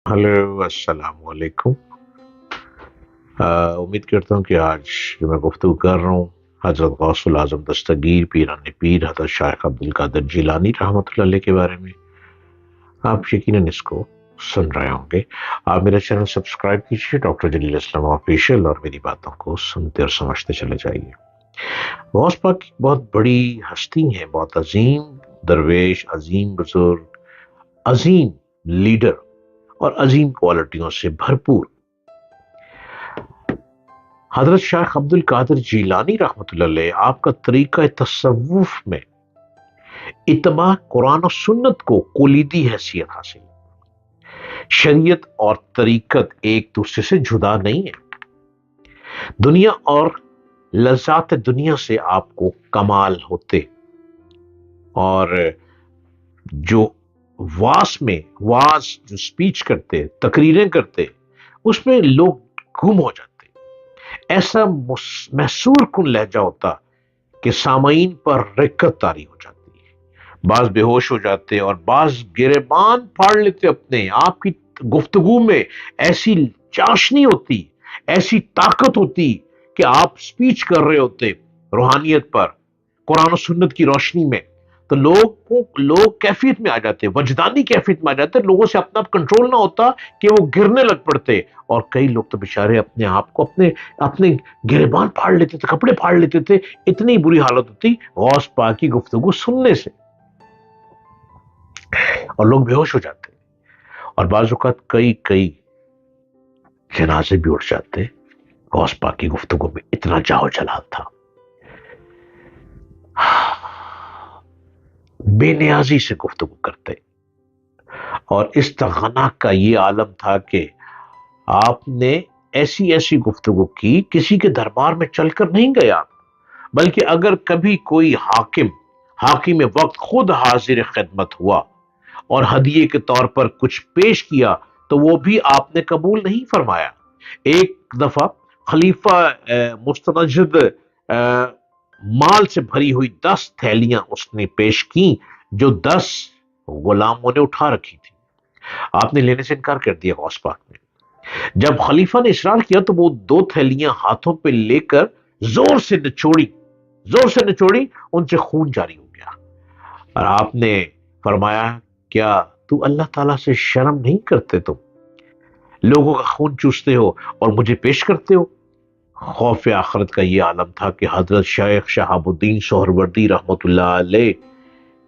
Hello अस्सलाम वालेकुम। उम्मीद करता हूँ कि आज जो मैं गुफ्तगू कर रहा हूँ हज़रत गौसुल आज़म दस्तगीर पीरान पीर हज़रत शाइख अब्दुल कादिर जिलानी रहमतुल्लाह अलैह के बारे में आप यकीनन इसको सुन रहे होंगे। आप मेरा चैनल सब्सक्राइब कीजिए, डॉक्टर जलील इस्लाम ऑफिशियल, और मेरी बातों को सुनते और समझते चले जाइए। गौस पाक की बहुत बड़ी हस्ती है, बहुत अजीम दरवेश, अजीम बुजुर्ग, अजीम लीडर और अजीम क्वालिटियों से भरपूर हजरत शेख अब्दुल कादिर जीलानी रहमतुल्लाह अलैह आपका तरीका तसव्वुफ में इत्बा कुरान और सुन्नत को कुलीदी हैसियत हासिल। शरीयत और तरीकत एक दूसरे से जुदा नहीं है। दुनिया और लज़्ज़ात दुनिया से आपको कमाल होते, और जो वाज जो स्पीच करते, तकरीरें करते, उसमें लोग गुम हो जाते। ऐसा महसूर कुन लहजा होता कि सामईन पर रिक्कत तारी हो जाती है। बाज बेहोश हो जाते और बाज गिरेबान फाड़ लेते अपने। आपकी गुफ्तगू में ऐसी चाशनी होती, ऐसी ताकत होती कि आप स्पीच कर रहे होते रूहानियत पर, कुरान और सुन्नत की रोशनी में, तो लोग कैफियत में आ जाते, वजदानी कैफियत में आ जाते, लोगों से अपना कंट्रोल ना होता कि वो गिरने लग पड़ते। और कई लोग तो बेचारे अपने आप को अपने अपने गिरेबान फाड़ लेते थे, कपड़े फाड़ लेते थे। इतनी बुरी हालत होती गौस पाक की गुफ्तगू सुनने से, और लोग बेहोश हो जाते। और बाज़ औक़ात कई कई जनाजे भी उठ जाते गौस पाक की गुफ्तगू में, इतना जाओ जलाल था। बेनियाजी से गुफ्तगू करते, और इस्तिग़ना का ये आलम था कि आपने ऐसी ऐसी गुफ्तगू की, किसी के दरबार में चलकर नहीं गए आप, बल्कि अगर कभी कोई हाकिम वक्त खुद हाजिर खिदमत हुआ और हदिये के तौर पर कुछ पेश किया, तो वो भी आपने कबूल नहीं फरमाया। एक दफा खलीफा मुस्तनजिद माल से भरी हुई 10 थैलियां उसने पेश की, जो 10 गुलामों ने उठा रखी थी। आपने लेने से इनकार कर दिया गौस पाक ने। जब खलीफा ने इसरार किया तो वो 2 थैलियां हाथों पे लेकर जोर से निचोड़ी, उनसे खून जारी हो गया। और आपने फरमाया, क्या तू अल्लाह ताला से शर्म नहीं करते? तुम लोगों का खून चूसते हो और मुझे पेश करते हो। खौफ आखरत का ये आलम था कि हजरत शेख शहाबुद्दीन सोहरवर्दी रहमतुल्लाह अलैह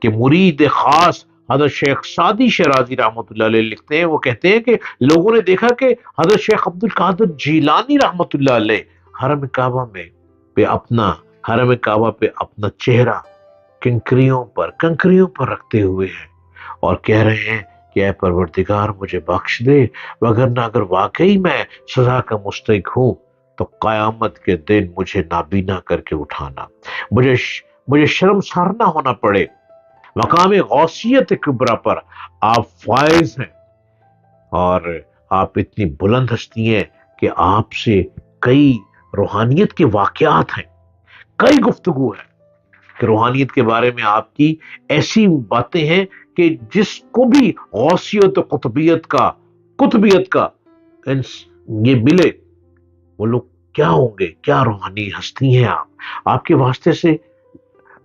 के मुरीद खास हजरत शेख सादी शराजी रहमतुल्लाह अलैह लिखते हैं, वो कहते हैं कि लोगों ने देखा कि हजरत शेख अब्दुल कादिर जीलानी रहमतुल्लाह अलैह हरम काबा में पे अपना हरम काबा पे अपना चेहरा कंकरियों पर रखते हुए हैं, और कह रहे हैं कि ऐ परवरदिगार मुझे बख्श दे, वगरना अगर वाकई मैं सजा का मुस्तहिक हूं तो कयामत के दिन मुझे नाबीना करके उठाना, मुझे मुझे शर्मसार ना होना पड़े। मकाम गौसियत कुबरा पर आप फायज हैं, और आप इतनी बुलंद हस्ती हैं कि आपसे कई रूहानियत के वाकयात हैं, कई गुफ्तगू है कि रूहानियत के बारे में आपकी ऐसी बातें हैं कि जिसको भी गौसियत कुतुबियत का ये मिले, वो लोग क्या होंगे, क्या रूहानी हस्ती हैं आप। आपके वास्ते से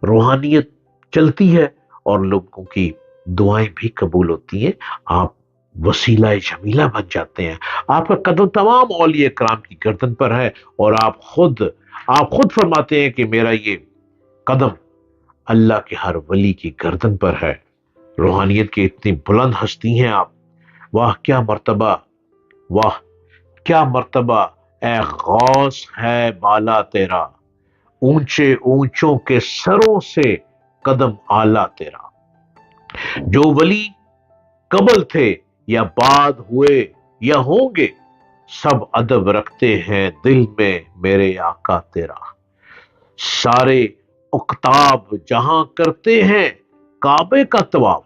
रूहानियत चलती है और लोगों की दुआएं भी कबूल होती हैं। आप वसीला जमीला बन जाते हैं। आपका कदम तमाम औलिया कराम की गर्दन पर है, और आप खुद फरमाते हैं कि मेरा ये कदम अल्लाह के हर वली की गर्दन पर है। रूहानियत की इतनी बुलंद हस्ती हैं आप। वाह क्या मर्तबा, वाह क्या मर्तबा, ए गौस है बाला तेरा, ऊंचे ऊंचों के सरों से कदम आला तेरा। जो वली कबल थे या बाद हुए या होंगे, सब अदब रखते हैं दिल में मेरे आका तेरा। सारे उक्ताब जहां करते हैं काबे का तवाफ,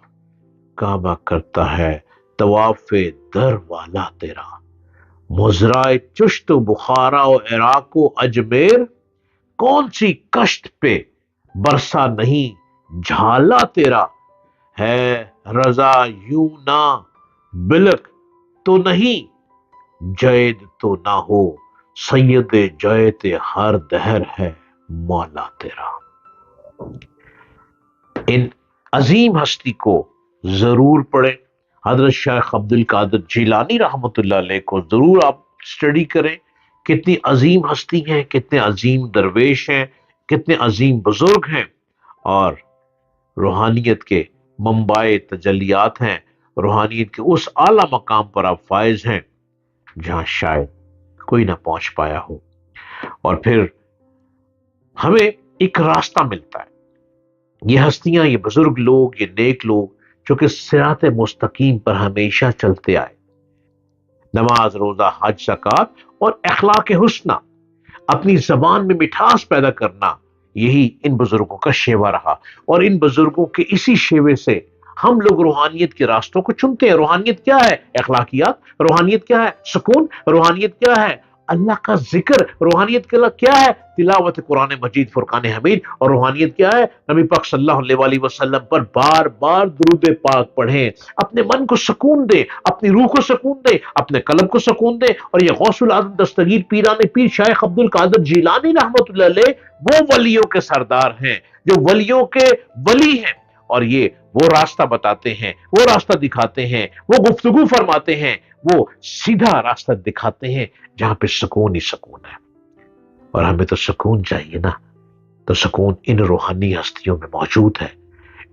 काबा करता है तवाफे दर वाला तेरा। मुजराए चुश्त बुखारा और इराक अजमेर, कौन सी कश्त पे बरसा नहीं झाला तेरा। है रजा यूं ना बिलक तो नहीं, जैद तो ना हो, सैयद जैत हर दहर है मौला तेरा। इन अजीम हस्ती को जरूर पढ़ें। हजरत शेख अब्दुल कादिर जिलानी रहमतुल्लाह अलैह को जरूर आप स्टडी करें। कितनी अजीम हस्ती हैं, कितने अजीम दरवेश हैं, कितने अजीम बुजुर्ग हैं, और रूहानियत के मंबाए तजलियात हैं। रूहानियत के उस आला मकाम पर आप फायज हैं जहां शायद कोई ना पहुंच पाया हो। और फिर हमें एक रास्ता मिलता है। ये हस्तियां, ये बुजुर्ग लोग, ये नेक लोग जो कि सिरात मुस्तकीम पर हमेशा चलते आए, नमाज, रोजा, हज, ज़कात और अखलाक हुस्ना, अपनी जबान में मिठास पैदा करना, यही इन बुजुर्गों का शेवा रहा। और इन बुजुर्गों के इसी शेवे से हम लोग रूहानियत के रास्तों को चुनते हैं। रूहानियत क्या है? अखलाकियात। रूहानियत क्या है? सुकून। रूहानियत क्या है? अल्लाह का जिक्र। रूहानियत क्या है? तिलावत कुरान मजीद, फुरकान हमीद। और रूहानियत क्या है? नबी पाक सल्लल्लाहु अलैहि वसल्लम पर बार बार दुरूद पाक पढ़ें, अपने मन को सुकून दे, अपनी रूह को सुकून दे, अपने कल्ब को सुकून दे। और ये गौसुल आजम दस्तगीर पीराने पीर शेख अब्दुल कादिर जिलानी रहमतुल्लाह अलैह वो वलियों के सरदार हैं, जो वलियों के वली हैं। और ये वो रास्ता बताते हैं, वो रास्ता दिखाते हैं, वो गुफ्तगू फरमाते हैं, वो सीधा रास्ता दिखाते हैं जहां पे सुकून ही सुकून है। और हमें तो सुकून चाहिए ना, तो सुकून इन रूहानी हस्तियों में मौजूद है।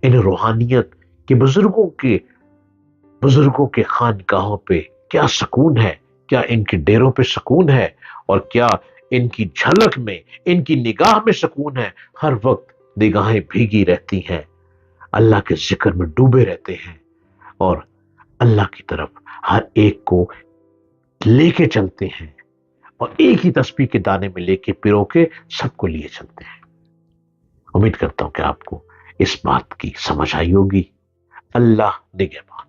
इन रूहानियत के बुजुर्गों के खानकाहों पे क्या सुकून है, क्या इनके डेरों पे सुकून है, और क्या इनकी झलक में, इनकी निगाह में सुकून है। हर वक्त निगाहें भीगी रहती हैं, अल्लाह के जिक्र में डूबे रहते हैं, और अल्लाह की तरफ हर एक को लेके चलते हैं, और एक ही तस्बीह के दाने में लेके पिरो के सबको लिए चलते हैं। उम्मीद करता हूं कि आपको इस बात की समझ आई होगी। अल्लाह निगहबान।